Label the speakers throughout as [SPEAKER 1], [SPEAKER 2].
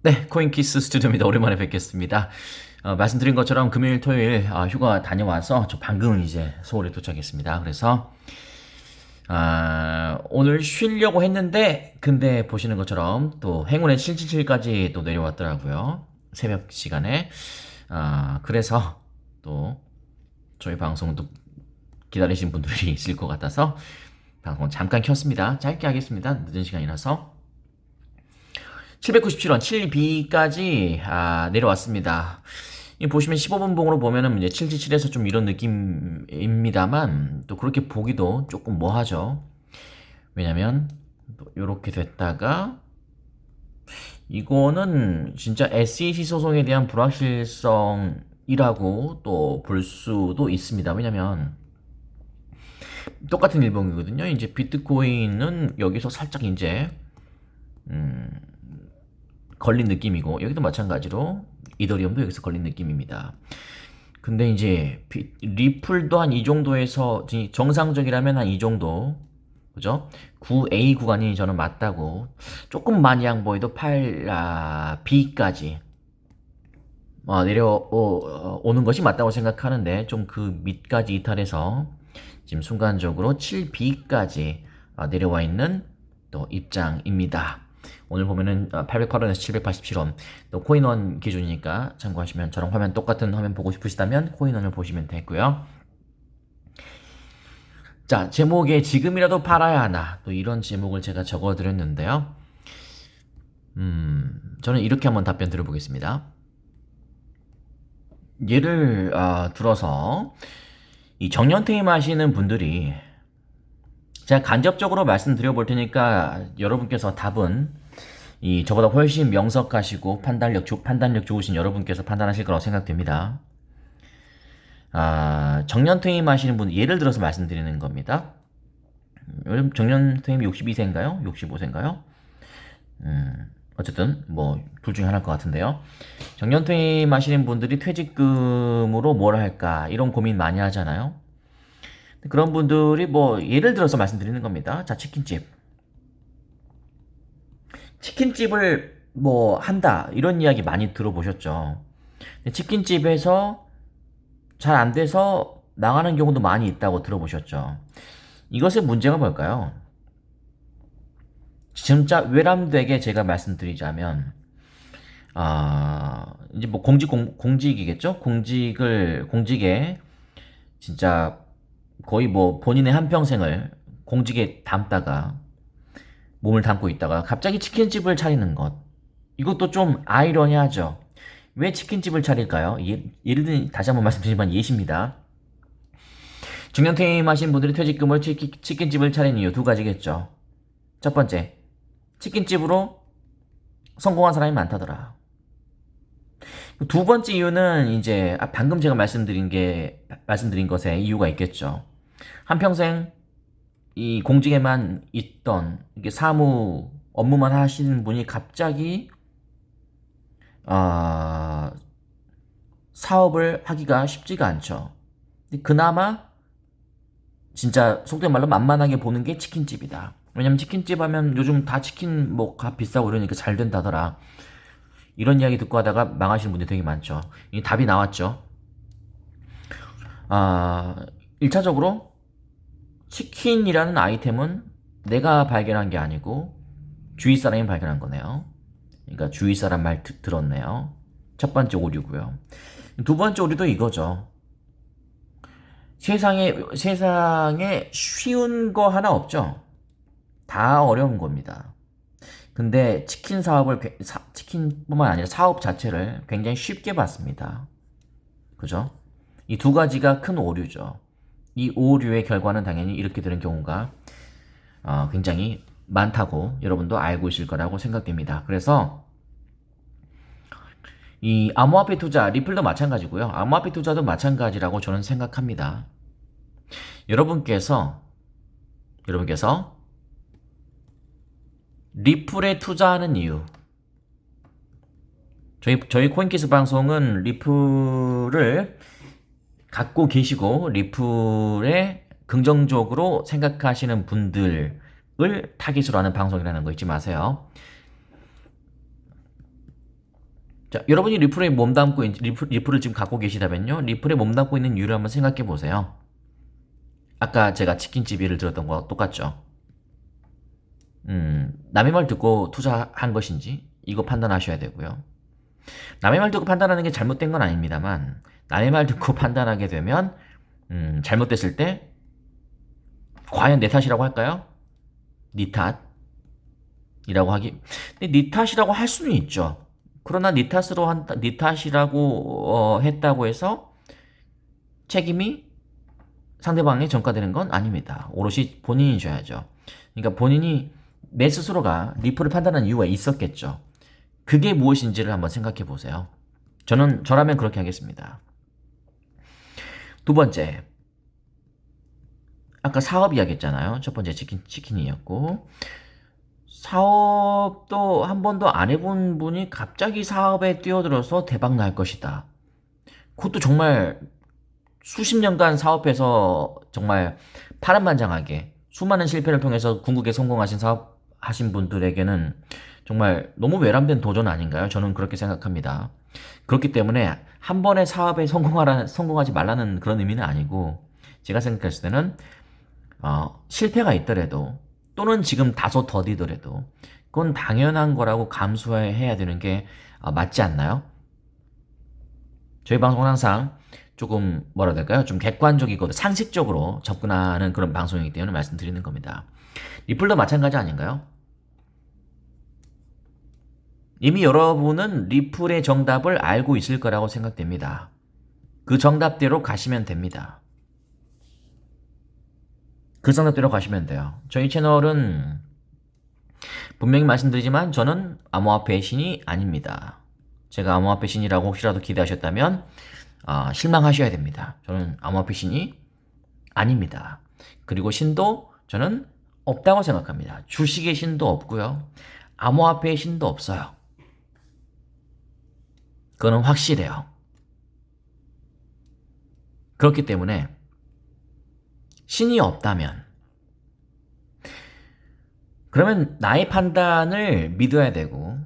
[SPEAKER 1] 네, 코인키스 스튜디오입니다. 오랜만에 뵙겠습니다. 말씀드린 것처럼 금요일, 토요일 휴가 다녀와서 저 방금 이제 서울에 도착했습니다. 그래서 오늘 쉬려고 했는데 근데 보시는 것처럼 또 행운의 777까지 또 내려왔더라고요. 새벽 시간에. 그래서 또 저희 방송도 기다리신 분들이 있을 것 같아서 방송 잠깐 켰습니다. 짧게 하겠습니다. 늦은 시간이라서. 797원, 7B까지 내려왔습니다. 이 보시면 15분 봉으로 보면은 이제 777에서 좀 이런 느낌입니다만 또 그렇게 보기도 조금 뭐하죠. 왜냐면 이렇게 됐다가 이거는 진짜 SEC 소송에 대한 불확실성이라고 또 볼 수도 있습니다. 왜냐면 똑같은 일봉이거든요. 이제 비트코인은 여기서 살짝 이제 걸린 느낌이고 여기도 마찬가지로 이더리움도 여기서 걸린 느낌입니다. 근데 이제 리플도 한 이 정도에서 정상적이라면 한 이 정도, 그죠? 9A 구간이 저는 맞다고, 조금 많이 양보해도 8B까지 내려오는 것이 맞다고 생각하는데 좀 그 밑까지 이탈해서 지금 순간적으로 7B까지 내려와 있는 또 입장입니다. 오늘 보면은 808원에서 787원, 또 코인원 기준이니까 참고하시면, 저랑 화면 똑같은 화면 보고 싶으시다면 코인원을 보시면 되고요. 자, 제목에 지금이라도 팔아야 하나, 또 이런 제목을 제가 적어드렸는데요. 저는 이렇게 한번 답변 드려보겠습니다. 예를 들어서 이 정년퇴임 하시는 분들이, 제가 간접적으로 말씀드려 볼 테니까 여러분께서 답은 이 저보다 훨씬 명석하시고 판단력 좋으신 여러분께서 판단하실 거라고 생각됩니다. 정년퇴임 하시는 분, 예를 들어서 말씀드리는 겁니다. 요즘 정년퇴임이 62세인가요? 65세인가요? 어쨌든 뭐 둘 중에 하나일 것 같은데요. 정년퇴임 하시는 분들이 퇴직금으로 뭘 할까 이런 고민 많이 하잖아요. 그런 분들이 뭐 예를 들어서 말씀드리는 겁니다. 자, 치킨집을 뭐 한다 이런 이야기 많이 들어보셨죠. 치킨집에서 잘 안 돼서 나가는 경우도 많이 있다고 들어보셨죠. 이것의 문제가 뭘까요? 진짜 외람되게 제가 말씀드리자면, 이제 뭐 공직이겠죠? 공직에 진짜 거의 뭐 본인의 한평생을 공직에 담다가 몸을 담고 있다가 갑자기 치킨집을 차리는 것. 이것도 좀 아이러니하죠. 왜 치킨집을 차릴까요? 예를 들어 다시 한번 말씀드리지만 예시입니다. 중년퇴임 하신 분들이 퇴직금을 치킨집을 차린 이유 두 가지겠죠. 첫 번째, 치킨집으로 성공한 사람이 많다더라. 두 번째 이유는 이제 방금 제가 말씀드린 것에 이유가 있겠죠. 한평생 이 공직에만 있던 이게 사무 업무만 하시는 분이 갑자기 아, 사업을 하기가 쉽지가 않죠. 그나마 진짜 속된 말로 만만하게 보는 게 치킨집이다. 왜냐면 치킨집 하면 요즘 다 치킨 뭐 값 비싸고 이러니까 잘 된다더라. 이런 이야기 듣고 하다가 망하시는 분들이 되게 많죠. 이 답이 나왔죠. 1차적으로 치킨이라는 아이템은 내가 발견한 게 아니고 주위 사람이 발견한 거네요. 그러니까 주위 사람 말 들었네요. 첫 번째 오류고요. 두 번째 오류도 이거죠. 세상에 쉬운 거 하나 없죠. 다 어려운 겁니다. 근데 치킨뿐만 아니라 사업 자체를 굉장히 쉽게 봤습니다. 그죠? 이 두 가지가 큰 오류죠. 이 오류의 결과는 당연히 이렇게 되는 경우가 굉장히 많다고 여러분도 알고 있을 거라고 생각됩니다. 그래서 이 암호화폐 투자, 리플도 마찬가지고요. 암호화폐 투자도 마찬가지라고 저는 생각합니다. 여러분께서 리플에 투자하는 이유. 저희 코인키스 방송은 리플을 갖고 계시고 리플에 긍정적으로 생각하시는 분들을 타깃으로 하는 방송이라는 거 잊지 마세요. 자, 여러분이 리플에 몸담고, 리플을 지금 갖고 계시다면요. 리플에 몸담고 있는 이유를 한번 생각해 보세요. 아까 제가 치킨집 예를 들었던 거 똑같죠? 남의 말 듣고 투자한 것인지, 이거 판단하셔야 되고요. 남의 말 듣고 판단하는 게 잘못된 건 아닙니다만, 남의 말 듣고 판단하게 되면, 잘못됐을 때, 과연 내 탓이라고 할까요? 니 탓이라고 하기. 근데 니 탓이라고 할 수는 있죠. 그러나 니 탓이라고 했다고 해서 책임이 상대방에 전가되는 건 아닙니다. 오롯이 본인이 져야죠. 그러니까 본인이 내 스스로가 리플을 판단한 이유가 있었겠죠. 그게 무엇인지를 한번 생각해 보세요. 저라면 그렇게 하겠습니다. 두 번째, 아까 사업 이야기했잖아요. 첫 번째 치킨이었고, 사업도 한 번도 안 해본 분이 갑자기 사업에 뛰어들어서 대박 날 것이다. 그것도 정말 수십 년간 사업해서 정말 파란만장하게 수많은 실패를 통해서 궁극에 성공하신 사업하신 분들에게는 정말 너무 외람된 도전 아닌가요? 저는 그렇게 생각합니다. 그렇기 때문에 한 번의 사업에 성공하지 말라는 그런 의미는 아니고, 제가 생각했을 때는 실패가 있더라도 또는 지금 다소 더디더라도 그건 당연한 거라고 감수해야 되는 게 맞지 않나요? 저희 방송은 항상 조금 뭐라 해야 될까요? 좀 객관적이고 상식적으로 접근하는 그런 방송이기 때문에 말씀드리는 겁니다. 리플도 마찬가지 아닌가요? 이미 여러분은 리플의 정답을 알고 있을 거라고 생각됩니다. 그 정답대로 가시면 됩니다. 그 정답대로 가시면 돼요. 저희 채널은 분명히 말씀드리지만 저는 암호화폐의 신이 아닙니다. 제가 암호화폐 신이라고 혹시라도 기대하셨다면 실망하셔야 됩니다. 저는 암호화폐 신이 아닙니다. 그리고 신도 저는 없다고 생각합니다. 주식의 신도 없고요. 암호화폐의 신도 없어요. 그거는 확실해요. 그렇기 때문에 신이 없다면 그러면 나의 판단을 믿어야 되고,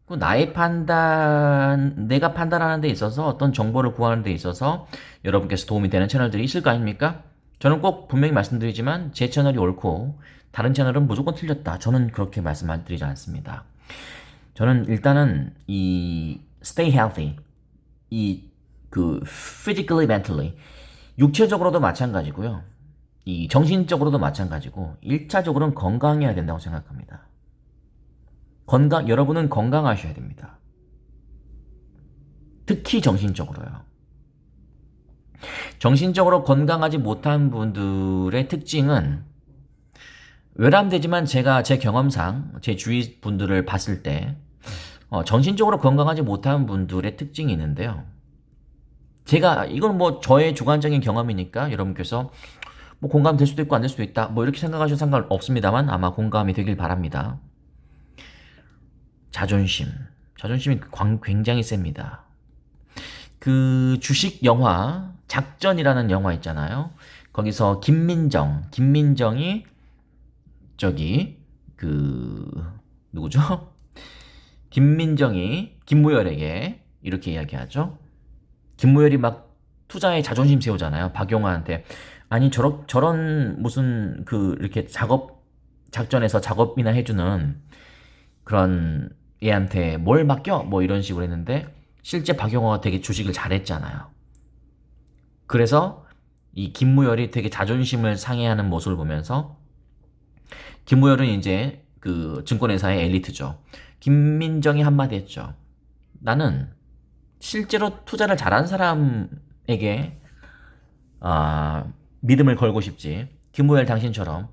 [SPEAKER 1] 나의 판단, 내가 판단하는 데 있어서 어떤 정보를 구하는 데 있어서 여러분께서 도움이 되는 채널들이 있을 거 아닙니까? 저는 꼭 분명히 말씀드리지만 제 채널이 옳고 다른 채널은 무조건 틀렸다. 저는 그렇게 말씀드리지 않습니다. 저는 일단은 이 stay healthy, physically, mentally, 육체적으로도 마찬가지고요. 이 정신적으로도 마찬가지고 1차적으로는 건강해야 된다고 생각합니다. 여러분은 건강하셔야 됩니다. 특히 정신적으로요. 정신적으로 건강하지 못한 분들의 특징은 외람되지만 제가 제 경험상 제 주위 분들을 봤을 때 정신적으로 건강하지 못한 분들의 특징이 있는데요. 이건 뭐 저의 주관적인 경험이니까 여러분께서 뭐 공감될 수도 있고 안 될 수도 있다. 뭐 이렇게 생각하셔도 상관없습니다만 아마 공감이 되길 바랍니다. 자존심이 굉장히 셉니다. 그 주식 영화 작전이라는 영화 있잖아요. 거기서 김민정이 누구죠? 김민정이 김무열에게 이렇게 이야기하죠. 김무열이 막 투자에 자존심 세우잖아요. 박용화한테. 아니 저런 무슨 이렇게 작전에서 작업이나 해주는 그런 얘한테 뭘 맡겨? 뭐 이런 식으로 했는데 실제 박용화가 되게 주식을 잘했잖아요. 그래서 이 김무열이 되게 자존심을 상해하는 모습을 보면서, 김무열은 이제 그 증권회사의 엘리트죠. 김민정이 한마디 했죠. 나는 실제로 투자를 잘한 사람에게 믿음을 걸고 싶지, 김무열 당신처럼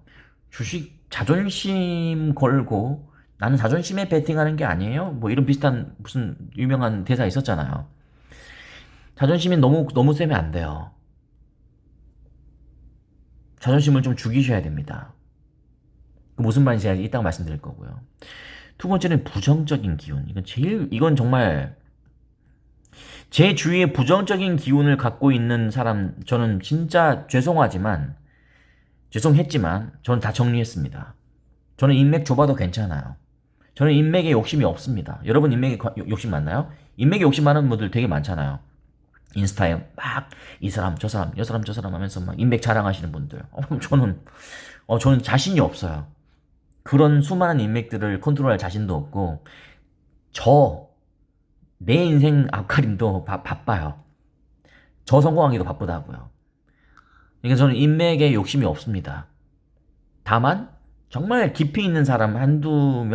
[SPEAKER 1] 주식 자존심 걸고 나는 자존심에 베팅하는 게 아니에요? 뭐 이런 비슷한 무슨 유명한 대사 있었잖아요. 자존심이 너무 세면 안 돼요. 자존심을 좀 죽이셔야 됩니다. 무슨 말인지 제가 이따가 말씀드릴 거고요. 두 번째는 부정적인 기운. 이건 정말 제 주위에 부정적인 기운을 갖고 있는 사람, 저는 진짜 죄송했지만 저는 다 정리했습니다. 저는 인맥 좁아도 괜찮아요. 저는 인맥에 욕심이 없습니다. 여러분 인맥에 욕심 많나요? 인맥에 욕심 많은 분들 되게 많잖아요. 인스타에 막 이 사람 저 사람 저 사람 저 사람 하면서 막 인맥 자랑하시는 분들. 저는 자신이 없어요. 그런 수많은 인맥들을 컨트롤할 자신도 없고 내 인생 앞가림도 바빠요. 저 성공하기도 바쁘다고요. 그러니까 저는 인맥에 욕심이 없습니다. 다만 정말 깊이 있는 사람 한두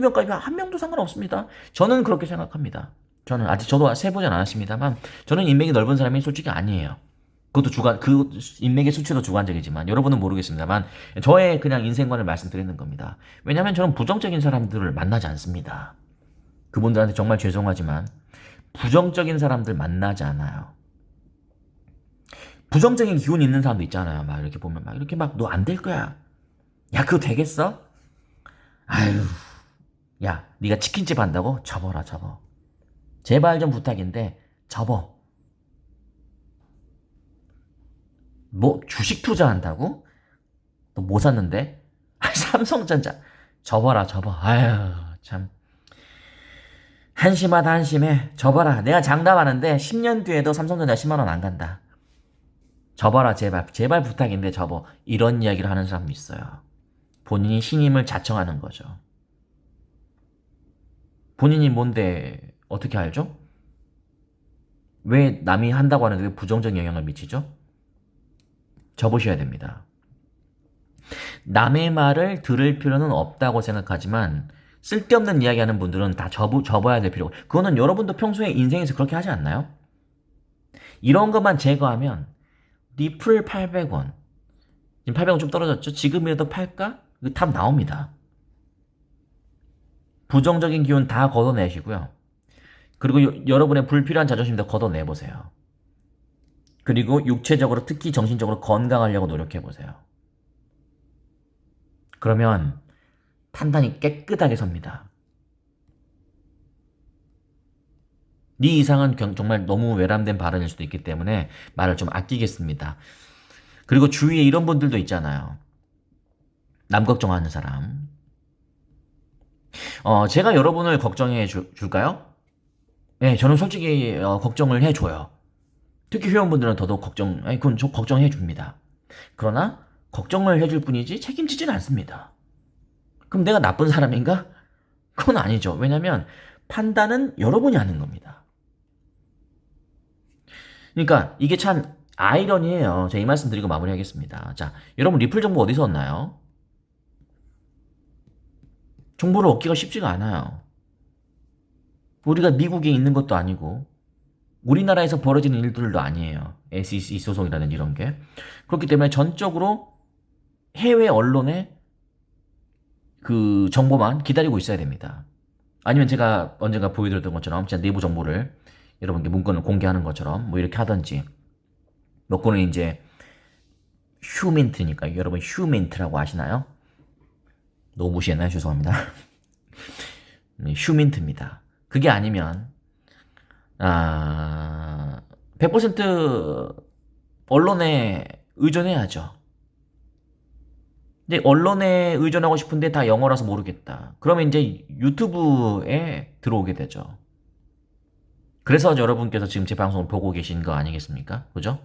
[SPEAKER 1] 명까지 한 명도 상관없습니다. 저는 그렇게 생각합니다. 저는 아직 저도 세보진 않았습니다만 저는 인맥이 넓은 사람이 솔직히 아니에요. 그 인맥의 수치도 주관적이지만 여러분은 모르겠습니다만 저의 그냥 인생관을 말씀드리는 겁니다. 왜냐하면 저는 부정적인 사람들을 만나지 않습니다. 그분들한테 정말 죄송하지만 부정적인 사람들 만나지 않아요. 부정적인 기운이 있는 사람도 있잖아요. 막 이렇게 보면 막 이렇게 막 너 안 될 거야. 야 그거 되겠어? 아유, 야 네가 치킨집 한다고? 접어라 접어. 제발 좀 부탁인데 접어. 뭐 주식 투자한다고? 너 뭐 샀는데? 삼성전자 접어라 접어. 아유 참 한심하다 한심해. 접어라. 내가 장담하는데 10년 뒤에도 삼성전자 10만 원 안 간다. 접어라 제발 제발 부탁인데 접어. 이런 이야기를 하는 사람도 있어요. 본인이 신임을 자청하는 거죠. 본인이 뭔데 어떻게 알죠? 왜 남이 한다고 하는데 왜 부정적 영향을 미치죠? 접으셔야 됩니다. 남의 말을 들을 필요는 없다고 생각하지만 쓸데없는 이야기하는 분들은 다 접어야 될 필요가. 그거는 여러분도 평소에 인생에서 그렇게 하지 않나요? 이런 것만 제거하면 리플 800원. 지금 800원 좀 떨어졌죠? 지금이라도 팔까? 이거 답 나옵니다. 부정적인 기운 다 걷어내시고요. 그리고 여러분의 불필요한 자존심도 걷어내보세요. 그리고 육체적으로 특히 정신적으로 건강하려고 노력해보세요. 그러면 판단이 깨끗하게 섭니다. 네 이상은 정말 너무 외람된 발언일 수도 있기 때문에 말을 좀 아끼겠습니다. 그리고 주위에 이런 분들도 있잖아요. 남 걱정하는 사람. 제가 여러분을 걱정해 줄까요? 네, 저는 솔직히 걱정을 해줘요. 특히 회원분들은 더더욱 그건 저 걱정해 줍니다. 그러나 걱정을 해줄 뿐이지 책임지진 않습니다. 그럼 내가 나쁜 사람인가? 그건 아니죠. 왜냐면 판단은 여러분이 하는 겁니다. 그러니까 이게 참 아이러니해요. 제가 이 말씀 드리고 마무리하겠습니다. 자, 여러분 리플 정보 어디서 얻나요? 정보를 얻기가 쉽지가 않아요. 우리가 미국에 있는 것도 아니고 우리나라에서 벌어지는 일들도 아니에요. SEC 소송이라든지 이런 게. 그렇기 때문에 전적으로 해외 언론의 그 정보만 기다리고 있어야 됩니다. 아니면 제가 언젠가 보여드렸던 것처럼 진짜 내부 정보를 여러분께 문건을 공개하는 것처럼 뭐 이렇게 하든지 몇 건은 이제 휴민트니까 여러분 휴민트라고 아시나요? 너무 무시했나요? 죄송합니다. 휴민트입니다. 그게 아니면 100% 언론에 의존해야죠. 근데 언론에 의존하고 싶은데 다 영어라서 모르겠다. 그러면 이제 유튜브에 들어오게 되죠. 그래서 여러분께서 지금 제 방송을 보고 계신 거 아니겠습니까? 그죠?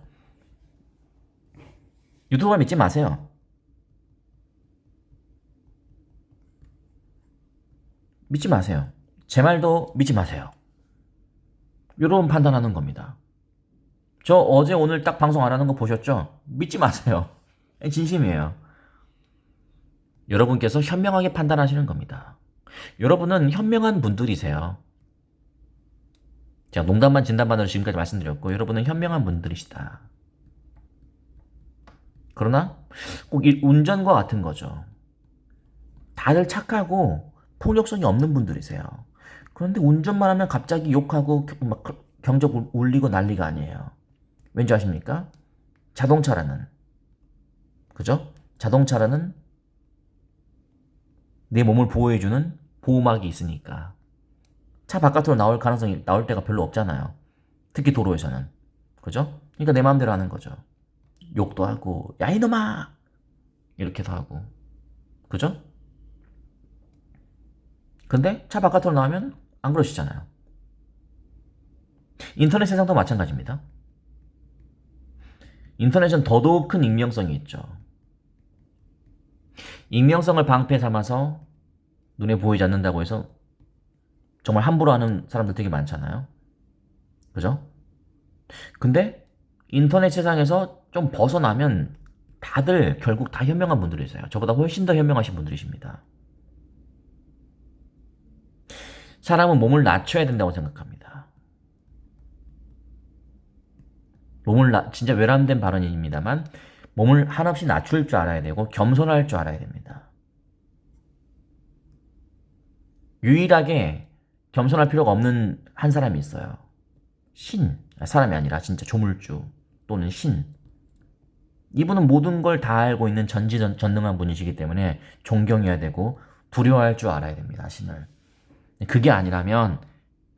[SPEAKER 1] 유튜브를 믿지 마세요. 믿지 마세요. 제 말도 믿지 마세요. 이런 판단하는 겁니다. 저 어제 오늘 딱 방송 안 하는 거 보셨죠? 믿지 마세요. 진심이에요. 여러분께서 현명하게 판단하시는 겁니다. 여러분은 현명한 분들이세요. 제가 농담반 진담반으로 지금까지 말씀드렸고 여러분은 현명한 분들이시다. 그러나 꼭 운전과 같은 거죠. 다들 착하고 폭력성이 없는 분들이세요. 그런데 운전만 하면 갑자기 욕하고 막 경적 울리고 난리가 아니에요. 왠지 아십니까? 자동차라는, 그죠? 자동차라는 내 몸을 보호해주는 보호막이 있으니까 차 바깥으로 나올 때가 별로 없잖아요. 특히 도로에서는. 그죠? 그러니까 내 마음대로 하는 거죠. 욕도 하고 야 이놈아 이렇게도 하고. 그죠? 근데 차 바깥으로 나오면 안 그러시잖아요. 인터넷 세상도 마찬가지입니다. 인터넷은 더더욱 큰 익명성이 있죠. 익명성을 방패 삼아서 눈에 보이지 않는다고 해서 정말 함부로 하는 사람들 되게 많잖아요. 그죠? 근데 인터넷 세상에서 좀 벗어나면 다들 결국 다 현명한 분들이세요. 저보다 훨씬 더 현명하신 분들이십니다. 사람은 몸을 낮춰야 된다고 생각합니다. 진짜 외람된 발언입니다만 몸을 한없이 낮출 줄 알아야 되고 겸손할 줄 알아야 됩니다. 유일하게 겸손할 필요가 없는 한 사람이 있어요. 사람이 아니라 진짜 조물주 또는 신. 이분은 모든 걸 다 알고 있는 전지전능한 분이시기 때문에 존경해야 되고 두려워할 줄 알아야 됩니다. 신을. 그게 아니라면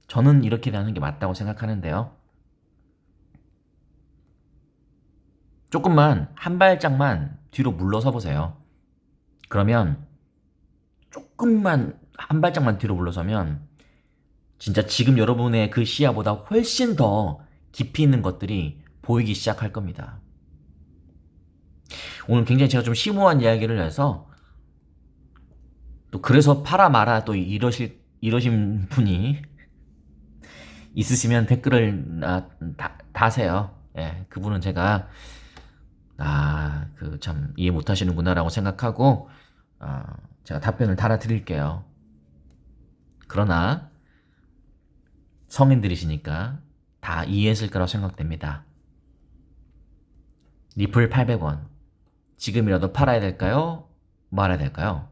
[SPEAKER 1] 저는 이렇게 되는 게 맞다고 생각하는데요. 조금만 한 발짝만 뒤로 물러서 보세요. 그러면 조금만 한 발짝만 뒤로 물러서면 진짜 지금 여러분의 그 시야보다 훨씬 더 깊이 있는 것들이 보이기 시작할 겁니다. 오늘 굉장히 제가 좀 심오한 이야기를 해서 또 그래서 팔아 마라 또 이러신 분이 있으시면 댓글을 다세요. 예, 그분은 제가 그 참 이해 못 하시는구나라고 생각하고 제가 답변을 달아드릴게요. 그러나 성인들이시니까 다 이해했을 거라고 생각됩니다. 리플 800원 지금이라도 팔아야 될까요? 말아야 될까요?